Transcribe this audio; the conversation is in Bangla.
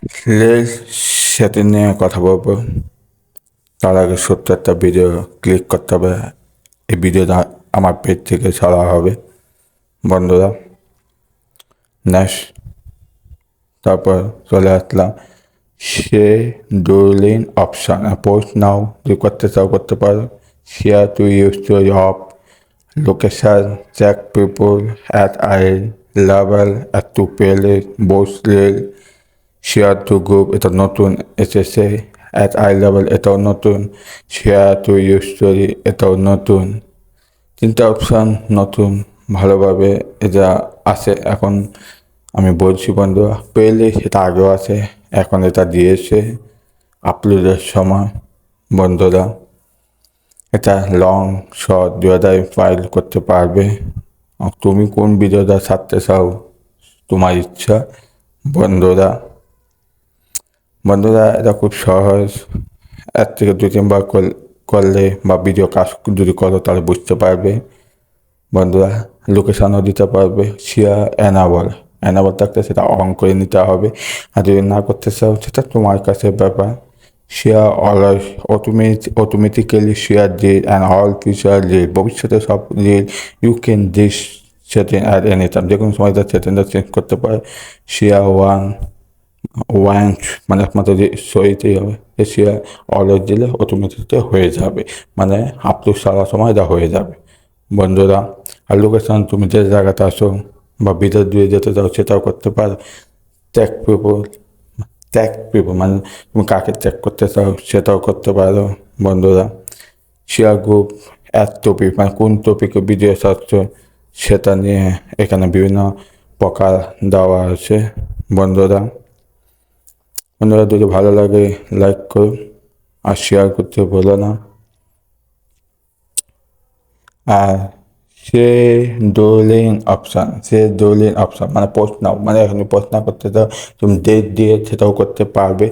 রিলস সেটিং নিয়ে কথা বলবো। তার আগে ছোট্ট একটা ভিডিও ক্লিক করতে হবে। এই ভিডিওটা আমার পেজ থেকে ছাড়া হবে বন্ধুরা। নেক্সট, তারপর চলে আসলাম শিডিউলিং অপশান। পোস্ট নাও যদি করতে চাও করতে পারো। Share to use to of location, tag people add AI লেভেল অ্যাট টু পেলে বোস রিল, শেয়ার টু গ্রুপ এটা নতুন এসেছে, অ্যাট আই লেভেল এটাও নতুন, শেয়ার টু ইউজ স্টোরি এটাও নতুন। তিনটা অপশান নতুন ভালোভাবে এটা আছে এখন। আমি বলছি বন্ধুরা, পেলে সেটা আগেও আছে, এখন এটা দিয়েছে আপলোডের সময় বন্ধুরা। এটা লং শর্ট দুটাই ফাইল করতে পারবে। তুমি কোন ভিডিওটা ছাড়তে চাও তোমার ইচ্ছা বন্ধুরা। বন্ধুরা এটা খুব সহজ, এর থেকে দু তিনবার করলে বা ভিডিও কাজ যদি করো তাহলে বুঝতে পারবে বন্ধুরা। লোকেশানও দিতে পারবে। শেয়ার অ্যানাবল থাকলে সেটা অন করে নিতে হবে, আর যদি না করতে চাও সেটা তোমার কাছে ব্যাপার। Share always automatically share reel and all feature reel, ভবিষ্যতে সব reel you can this setting at any time, যে কোনো সময় তার সেটিংটা চেঞ্জ করতে পারে। শেয়ার ওয়ান্স মানে একমাত্র সইতেই হবে, শেয়ার অলওয়েজ দিলে অটোমেটিকতে হয়ে যাবে, মানে আপলোড সারার সময় এটা হয়ে যাবে বন্ধুরা। আর লোকেশন তুমি যে জায়গাতে আসো বা ভিতর দিয়ে যেতে চাও সেটাও করতে পারো। ট্যাগ পিপল মানে তুমি কাকে চেক করতে চাও সেটাও করতে পারো বন্ধুরা। শেয়ার গ্রুপ, এক টপিক মানে কোন টপিকে ভিডিও ছাড়ছ সেটা নিয়ে এখানে বিভিন্ন প্রকার দেওয়া আছে বন্ধুরা। বন্ধুরা যদি ভালো লাগে লাইক করো আর শেয়ার করতে ভুলো না। আর শিডিউলিং অপশান মানে পোস্ট নাও, মানে এখন পোস্ট না করতে চাও তুমি ডেট দিয়ে সেটাও করতে পারবে।